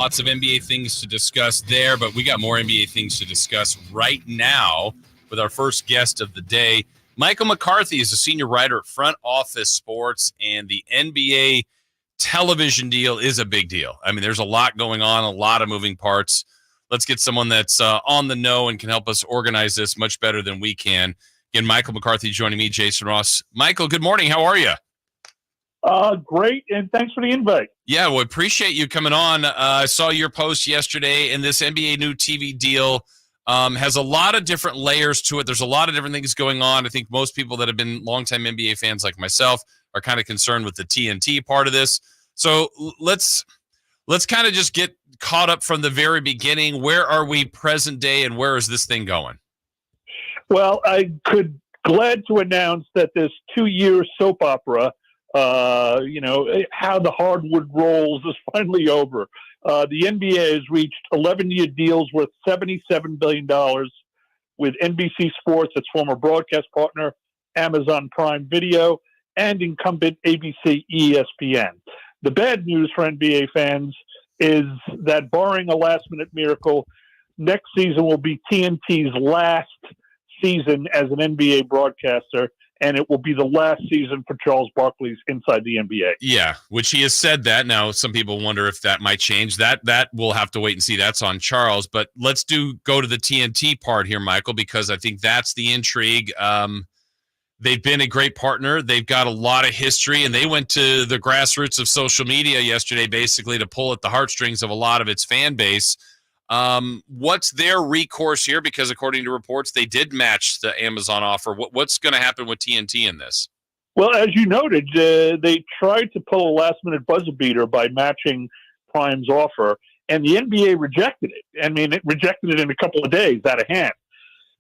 Lots of NBA things to discuss there, but we got more NBA things to discuss right now with our first guest of the day. Michael McCarthy is a senior writer at Front Office Sports, and the NBA television deal is a big deal. I mean, there's a lot going on, a lot of moving parts. Let's get someone that's on the know and can help us organize this much better than we can. Again, Michael McCarthy joining me, Jason Ross. Michael, good morning. How are you? Great, and thanks for the invite. Yeah, well, appreciate you coming on. I saw your post yesterday, and this NBA new TV deal has a lot of different layers to it. There's a lot of different things going on. I think most people that have been longtime NBA fans like myself are kind of concerned with the TNT part of this. So let's kind of just get caught up from the very beginning. Where are we present day, and where is this thing going? Well, I could glad to announce that this 2-year soap opera, how the hardwood rolls, is finally over. The NBA has reached 11-year deals worth $77 billion with NBC Sports, its former broadcast partner, Amazon Prime Video, and incumbent ABC ESPN. The bad news for NBA fans is that, barring a last-minute miracle, next season will be TNT's last season as an NBA broadcaster, and it will be the last season for Charles Barkley's inside the NBA. Yeah, which he has said that. Now, some people wonder if that might change. That we'll have to wait and see. That's on Charles. But let's go to the TNT part here, Michael, because I think that's the intrigue. They've been a great partner. They've got a lot of history, and they went to the grassroots of social media yesterday basically to pull at the heartstrings of a lot of its fan base. What's their recourse here? Because according to reports, they did match the Amazon offer. What's going to happen with TNT in this? Well, as you noted, they tried to pull a last-minute buzzer beater by matching Prime's offer, and the NBA rejected it. I mean, it rejected it in a couple of days out of hand.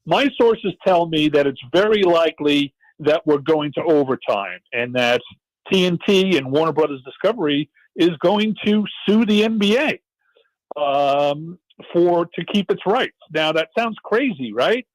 My sources tell me that it's very likely that we're going to overtime, and that TNT and Warner Brothers Discovery is going to sue the NBA. To keep its rights. Now, that sounds crazy, right?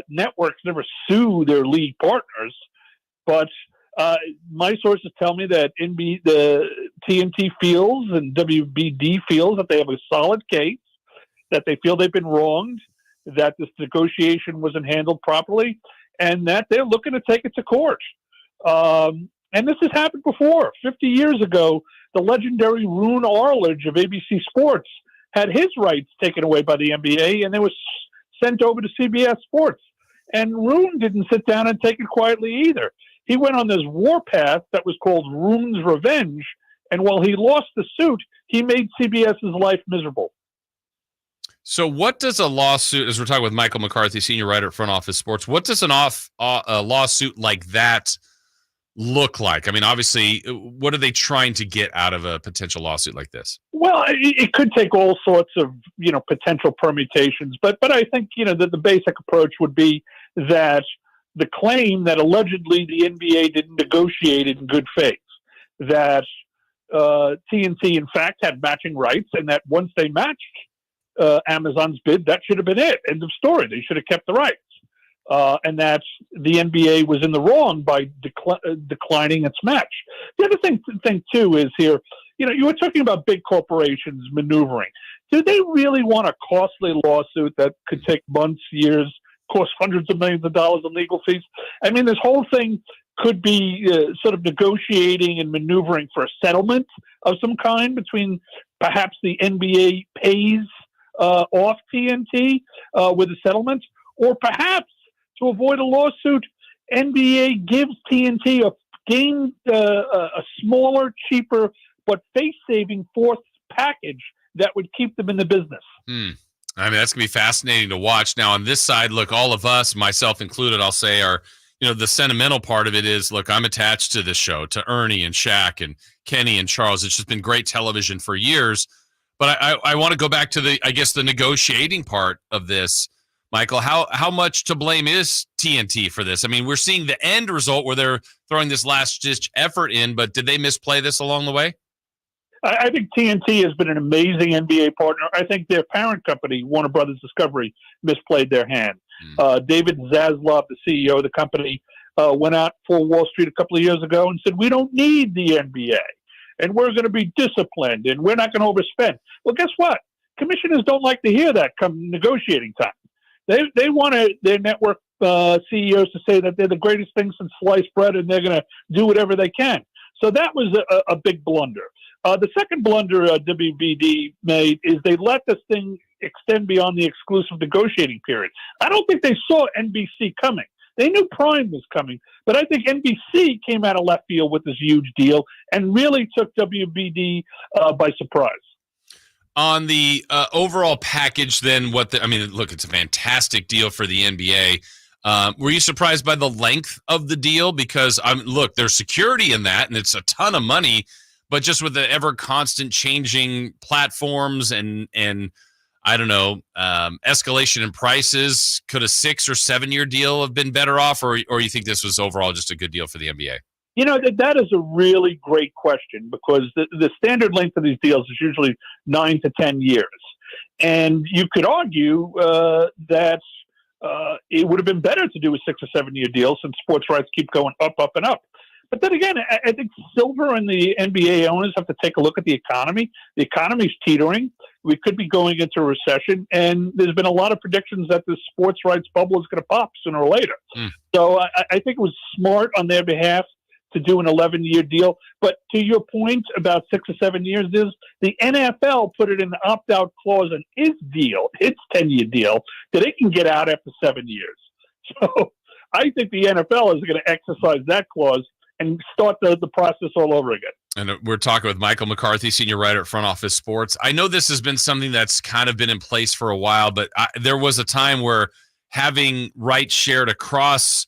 Networks never sue their league partners, but my sources tell me that the TNT feels and WBD feels that they have a solid case, that they feel they've been wronged, that this negotiation wasn't handled properly, and that they're looking to take it to court. And this has happened before. 50 years ago, the legendary Roone Arledge of ABC Sports had his rights taken away by the NBA, and they was sent over to CBS Sports. And Roone didn't sit down and take it quietly either. He went on this warpath that was called Roone's Revenge, and while he lost the suit, he made CBS's life miserable. So what does a lawsuit, as we're talking with Michael McCarthy, senior writer at Front Office Sports, what does a lawsuit like that look like? I mean, obviously, what are they trying to get out of a potential lawsuit like this? Well, it could take all sorts of, potential permutations, but I think, that the basic approach would be that the claim that allegedly the NBA didn't negotiate in good faith, that TNT, in fact, had matching rights, and that once they matched Amazon's bid, that should have been it. End of story. They should have kept the rights. And that the NBA was in the wrong by declining its match. The other thing too is here, you were talking about big corporations maneuvering. Do they really want a costly lawsuit that could take months, years, cost hundreds of millions of dollars in legal fees? I mean, this whole thing could be sort of negotiating and maneuvering for a settlement of some kind between perhaps the NBA pays off TNT with a settlement, or perhaps to avoid a lawsuit, NBA gives TNT a smaller, cheaper, but face-saving fourth package that would keep them in the business. I mean, that's going to be fascinating to watch. Now, on this side, look, all of us, myself included, I'll say, are, the sentimental part of it is, look, I'm attached to this show, to Ernie and Shaq and Kenny and Charles. It's just been great television for years. But I want to go back to the negotiating part of this. Michael, how much to blame is TNT for this? I mean, we're seeing the end result where they're throwing this last-ditch effort in, but did they misplay this along the way? I think TNT has been an amazing NBA partner. I think their parent company, Warner Brothers Discovery, misplayed their hand. David Zaslav, the CEO of the company, went out for Wall Street a couple of years ago and said, we don't need the NBA. and we're going to be disciplined, and we're not going to overspend. Well, guess what? Commissioners don't like to hear that come negotiating time. They want their network CEOs to say that they're the greatest thing since sliced bread, and they're going to do whatever they can. So that was a big blunder. The second blunder WBD made is they let this thing extend beyond the exclusive negotiating period. I don't think they saw NBC coming. They knew Prime was coming, but I think NBC came out of left field with this huge deal and really took WBD by surprise. On the overall package, then, look, it's a fantastic deal for the NBA. Were you surprised by the length of the deal? Because, look, there's security in that, and it's a ton of money, but just with the ever constant changing platforms and I don't know, escalation in prices, could a 6 or 7 year deal have been better off, or you think this was overall just a good deal for the NBA? You know, that is a really great question, because the standard length of these deals is usually 9 to 10 years. And you could argue that it would have been better to do a 6 or 7 year deal, since sports rights keep going up, up, and up. But then again, I think Silver and the NBA owners have to take a look at the economy. The economy's teetering. We could be going into a recession, and there's been a lot of predictions that the sports rights bubble is going to pop sooner or later. So I think it was smart on their behalf to do an 11-year deal. But to your point about 6 or 7 years, is the NFL put it in the opt-out clause in its deal, its 10-year deal, that it can get out after 7 years. So I think the NFL is going to exercise that clause and start the process all over again. And we're talking with Michael McCarthy, senior writer at Front Office Sports. I know this has been something that's kind of been in place for a while, but there was a time where having rights shared across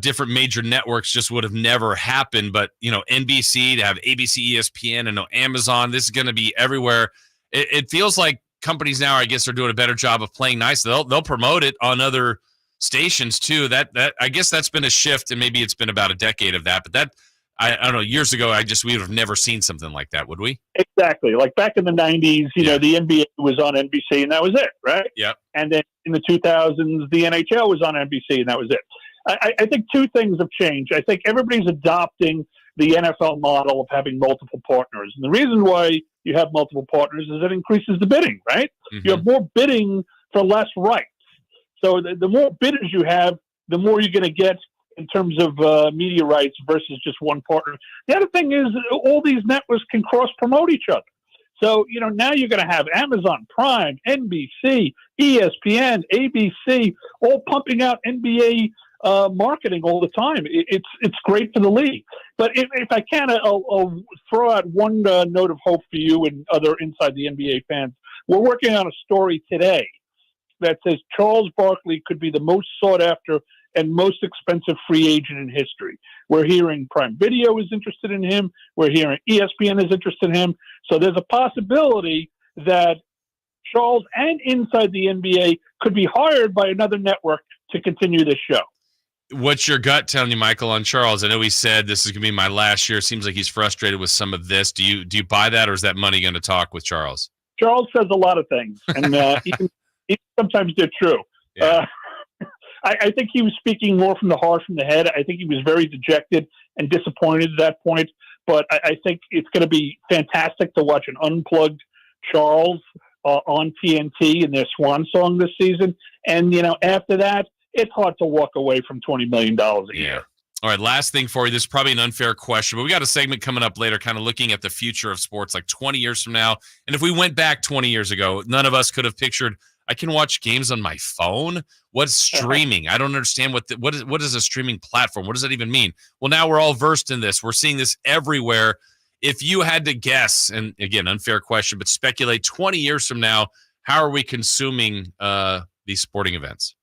different major networks just would have never happened. But, NBC to have ABC, ESPN, and Amazon, this is going to be everywhere. It feels like companies now, I guess, are doing a better job of playing nice. They'll promote it on other stations too. That I guess that's been a shift, and maybe it's been about a decade of that. But that I don't know. Years ago, we would have never seen something like that, would we? Exactly. Like back in the 90s, the NBA was on NBC, and that was it, right? Yeah. And then in the 2000s, the NHL was on NBC, and that was it. I think two things have changed. I think everybody's adopting the NFL model of having multiple partners. And the reason why you have multiple partners is it increases the bidding, right? Mm-hmm. You have more bidding for less rights. So the more bidders you have, the more you're going to get in terms of media rights versus just one partner. The other thing is all these networks can cross-promote each other. So, now you're going to have Amazon Prime, NBC, ESPN, ABC, all pumping out NBA marketing all the time. It's great for the league. But if I can, I'll throw out one note of hope for you and other inside the NBA fans. We're working on a story today that says Charles Barkley could be the most sought after and most expensive free agent in history. We're hearing Prime Video is interested in him. We're hearing ESPN is interested in him. So there's a possibility that Charles and inside the NBA could be hired by another network to continue this show. What's your gut telling you, Michael, on Charles? I know he said this is going to be my last year. Seems like he's frustrated with some of this. Do you buy that, or is that money going to talk with Charles? Charles says a lot of things, and even sometimes they're true. Yeah. I think he was speaking more from the heart, from the head. I think he was very dejected and disappointed at that point. But I think it's going to be fantastic to watch an unplugged Charles on TNT in their swan song this season. And, after that, it's hard to walk away from $20 million a year. All right, last thing for you. This is probably an unfair question, but we got a segment coming up later kind of looking at the future of sports like 20 years from now. And if we went back 20 years ago, none of us could have pictured I can watch games on my phone. What's streaming? I don't understand what is a streaming platform? What does that even mean? Well, now we're all versed in this. We're seeing this everywhere. If you had to guess, and again, unfair question, but speculate 20 years from now, how are we consuming these sporting events?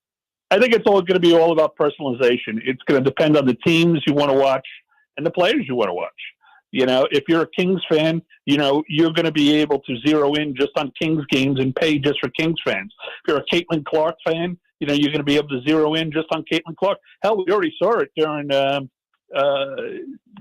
I think it's all going to be all about personalization. It's going to depend on the teams you want to watch and the players you want to watch. If you're a Kings fan, you're going to be able to zero in just on Kings games and pay just for Kings fans. If you're a Caitlin Clark fan, you're going to be able to zero in just on Caitlin Clark. Hell, we already saw it during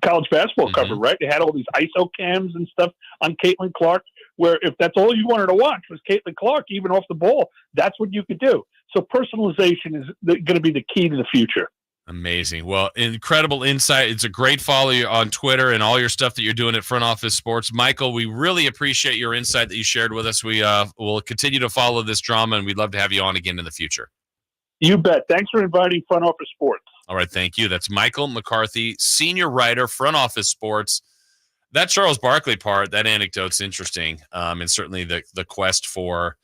college basketball cover, right? They had all these ISO cams and stuff on Caitlin Clark, where if that's all you wanted to watch was Caitlin Clark, even off the ball, that's what you could do. So personalization is going to be the key to the future. Amazing. Well, incredible insight. It's a great follow you on Twitter and all your stuff that you're doing at Front Office Sports. Michael, we really appreciate your insight that you shared with us. We will continue to follow this drama, and we'd love to have you on again in the future. You bet. Thanks for inviting Front Office Sports. All right, thank you. That's Michael McCarthy, senior writer, Front Office Sports. That Charles Barkley part, that anecdote's interesting, and certainly the quest for